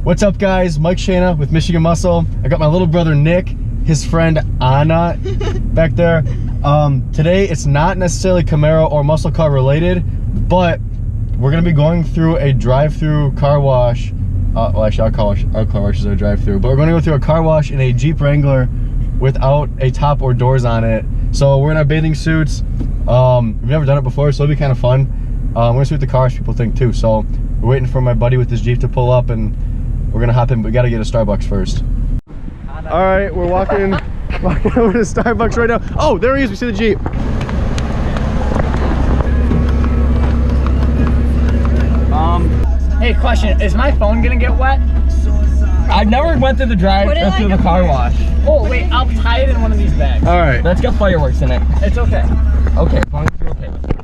What's up, guys? Mike Shana with Michigan Muscle. I got my little brother Nick, his friend Anna back there. Today it's not necessarily Camaro or muscle car related, but we're gonna be going through a drive-through car wash. Well, actually, our car wash is our drive-through, but we're gonna go through a car wash in a Jeep Wrangler without a top or doors on it. So we're in our bathing suits. We've never done it before, so it'll be kind of fun. We're gonna see what the car wash people think too. So we're waiting for my buddy with his Jeep to pull up, and we're gonna hop in, but we gotta get a Starbucks first. All right, we're walking over to Starbucks right now. Oh, there he is. We see the Jeep. Hey, question: is my phone gonna get wet? I've never went through the through the car wash. Oh wait, I'll tie it in one of these bags. All right. Let's get fireworks in it. It's okay. Okay, as long as you're okay with it.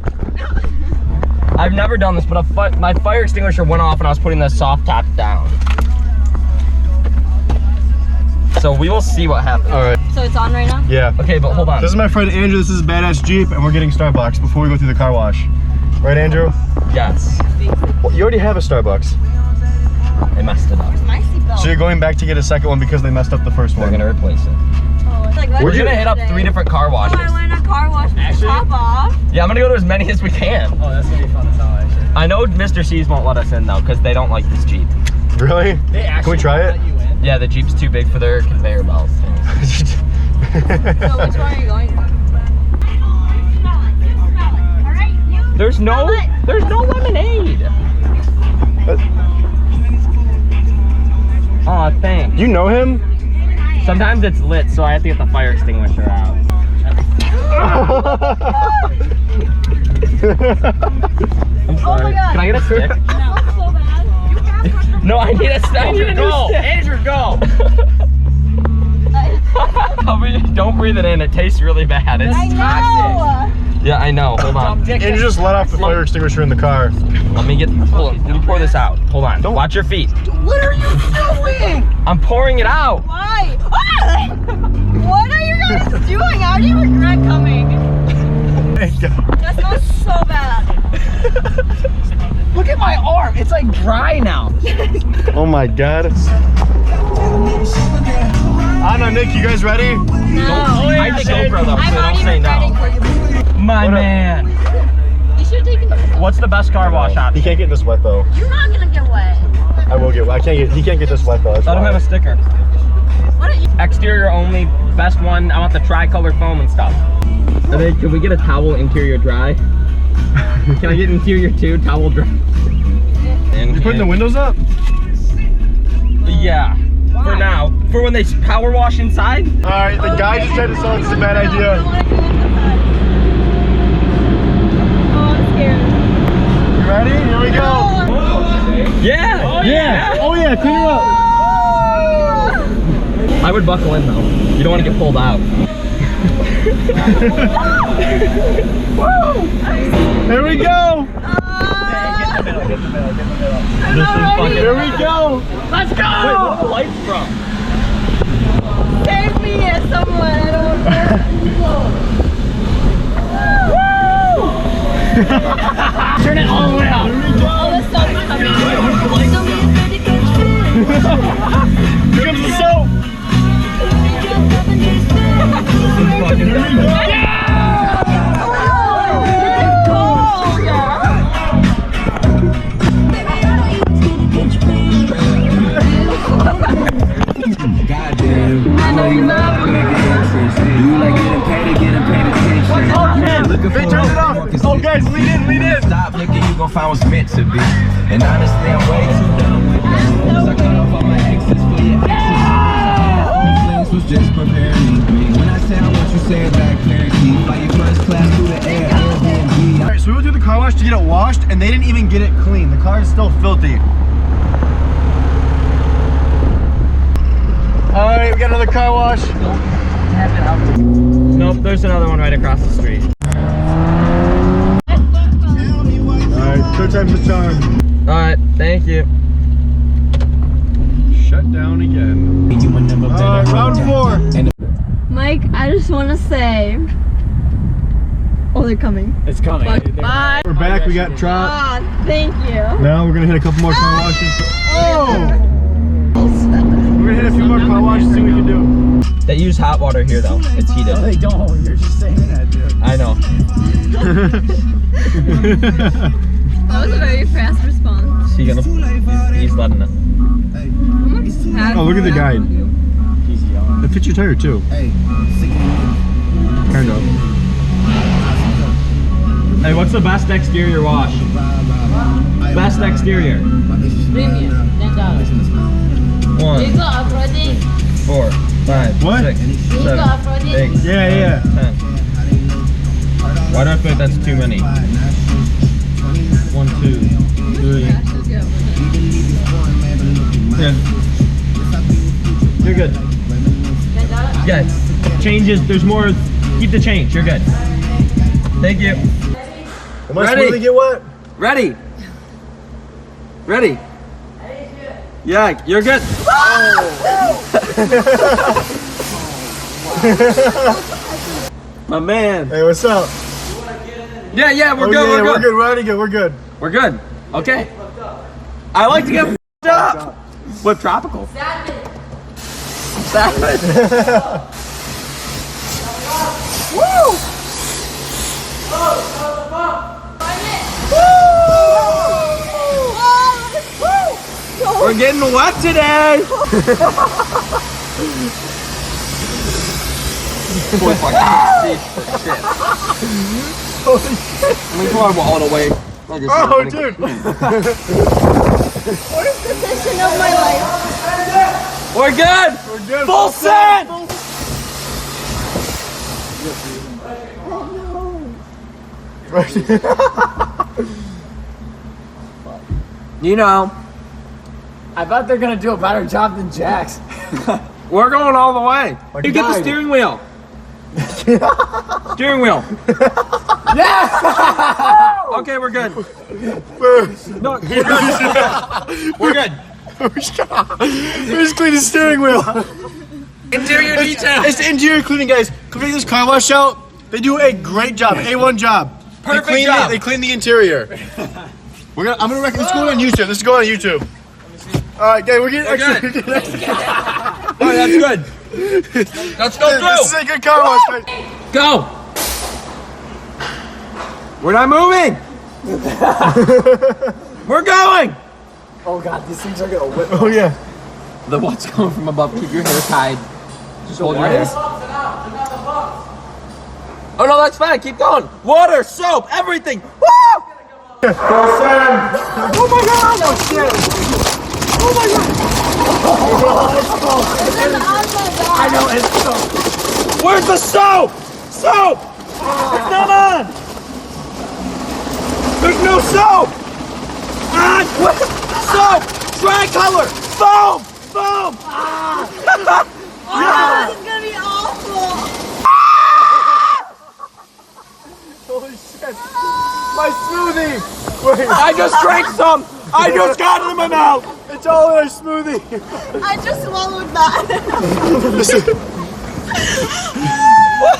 I've never done this, but my fire extinguisher went off and I was putting the soft top down. So we will see what happens. All right. So it's on right now? Yeah. Okay, but hold on. This is my friend Andrew. This is Badass Jeep, and we're getting Starbucks before we go through the car wash. Right, Andrew? Yes. Well, you already have a Starbucks. They messed it up. My seatbelt. So you're going back to get a second one because they messed up the first one. They're gonna replace it. Oh, it's like, We're gonna hit up 3 different car washes. Oh, I went in a car wash with the top off. Yeah, I'm gonna go to as many as we can. Oh, that's gonna be fun as hell, actually. I know Mr. C's won't let us in though, because they don't like this Jeep. Really? They actually Can we try won't it? let you in? Yeah, the Jeep's too big for their conveyor belts. So which one are you going to? There's no lemonade. Aw, thanks. You know him? Sometimes it's lit, so I have to get the fire extinguisher out. I'm sorry. Oh my God. Can I get a stick? No. So bad. No, I need a stick. Andrew, go! Andrew, go! Don't breathe it in. It tastes really bad. It's I know. Yeah, I know. Hold on. Andrew just let off the fire extinguisher in the car. Let me hold on. Let me pour this out. Hold on. Don't watch your feet. What are you doing? I'm pouring it out. Why? Ah! What are you guys doing? How do you regret coming? Thank God. That smells so bad. Look at my arm. It's like dry now. Oh my God. Anna, Nick, you guys ready? No. I think GoPro though, I'm so not don't say even ready no. for you. My man. You should have taken the. What's the best car wash He option? can't get this wet though. You're not gonna get wet. I will get wet. He can't get this wet though. That's I don't why. have a sticker. What are you? Exterior only, best one. I want the tricolor foam and stuff. And then, can we get a towel interior dry? Can I get interior too, towel dry? You putting the windows up? Yeah. Why? For now. For when they power wash inside? All right, the guy just tried to sell us. It's a bad idea. Oh, I'm scared. You ready? Here we go. Yeah. Oh yeah, clean her up. I would buckle in though. You don't want to get pulled out. Here we go. Get in the middle, get in the middle, get in the middle. Here we go. Let's go! Wait, where's the lights from? Save me as someone. I don't want to. Turn it all the way up. All the sun's coming. Here comes the soap. Goddamn, I know you love me. You like getting paid attention. They turned it off. Oh guys, lean in, lean in. Stop looking, you gon' find what's meant to be. And honestly, I'm way too done with this. I cut off all my exes for your exes. Was just preparing me. When I say I want you, say it back clarity. Fly your first class through the air, Airbnb. All right, so we went through the car wash to get it washed, and they didn't even get it clean. The car is still filthy. All right, we got another car wash. Nope, there's another one right across the street. All right, third time's the charm. Alright, thank you. Shut down again. Round 4. Mike, I just want to say Oh, they're coming. It's coming. Bye. We're back. We got trot. Ah, thank you. Now we're gonna hit a couple more car washes. Oh! We're gonna hit a few more car washes. See what we can do. They use hot water here though. It's heated. No, they don't. You're just saying that, dude. I know. That was a very fast response. He's letting it. Oh, look at the guide. He's young. It fits your tire too. Kind of. Hey, what's the best exterior wash? Best exterior. Premium, $10. 1, Legal off-roading. 4, 5, What? 6, Legal 7, off-roading. 8, Yeah. 10. Why do I feel like that's too many? 1, 2, 3. Good. You're good. $10. Yeah. Changes. There's more. Keep the change. You're good. Thank you. Am I supposed to get what? Ready. Ready. Yeah, you're good. My man. Hey, what's up? Yeah, we're Oh, good. yeah, We're good. We're already good. We're good. We're good. Okay. I like to get f***ed up with tropical. Salmon. Woo! We're getting wet today. Boy, fucking shit. Holy shit. Let me throw my wallet away. Oh, dude. Worst decision of my life. We're good. We're good. Full send. You know, I thought they're gonna do a better job than Jax. we're going all the way. You get the guide. steering wheel. Steering wheel. Yeah! Okay, we're good. No, We're good. We just cleaned the steering wheel. interior detail. It's the interior cleaning, guys. Come take this car wash out. They do a great job, A1 job. Perfect they clean job. They clean the interior. I'm gonna recommend. Let's go on YouTube. This is going on YouTube. All right, guys, we're getting extra. good. Oh, that's good. Let's go This is through. a good car wash, guys. Go. We're not moving. We're going. Oh god, these things are gonna whip. Oh yeah. The what's coming from above. Keep your hair tied. Just hold your hair. Oh no, that's fine. Keep going. Water, soap, everything. Woo! Oh my god! Oh shit! Oh my god! I know it's so. Where's the soap? Soap! It's not on! There's no soap! Ah! What? Soap! Tricolor! Foam! Foam! Oh, this is gonna be awful. Holy shit. My smoothie. Wait, I just drank some! I just got it in my mouth! it's all in our smoothie. I just swallowed that.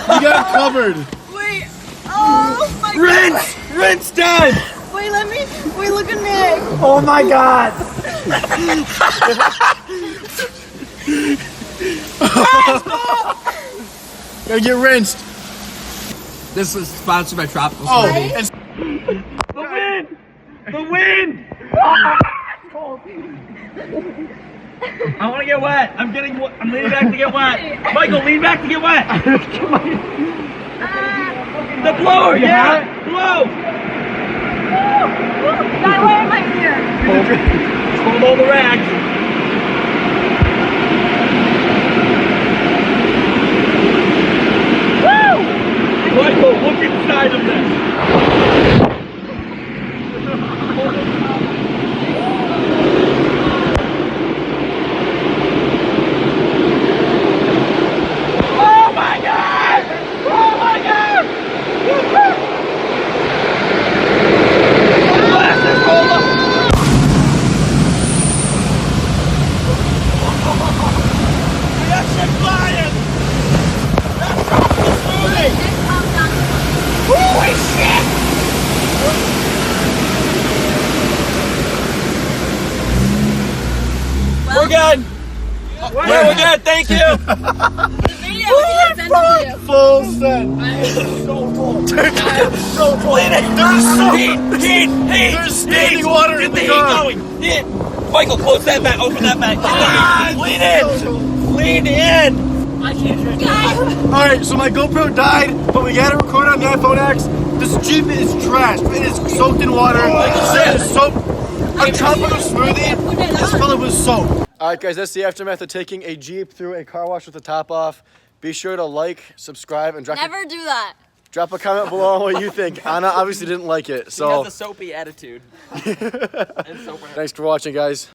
You got it covered. Wait. Oh my god. Rinse! Rinse time! Wait, wait, look at Nick. Oh my god! Gotta get rinsed. This is sponsored by Tropical Oh, Smoothie. and The wind! The wind! I want to get wet. I'm leaning back to get wet. Michael, lean back to get wet. The blower, yeah! Blow! Got away in my ear. Hold all the rags. Woo! Michael, look inside of this. Oh my god! Oh my god! Glass is full we're good, thank you. Full send. There's standing water in the car. Michael, close that back, open that back. Lean in. I can't drink. Alright, so my GoPro died, but we got it recorded on the iPhone X. This Jeep is trash. It is soaked in water. It is soaked. A tropical smoothie. This fella was soaked. Alright guys, that's the aftermath of taking a Jeep through a car wash with the top off. Be sure to like, subscribe, and drop Never do that. drop a comment below on what you think. Anna obviously didn't like it, so He has a soapy attitude. thanks for watching, guys.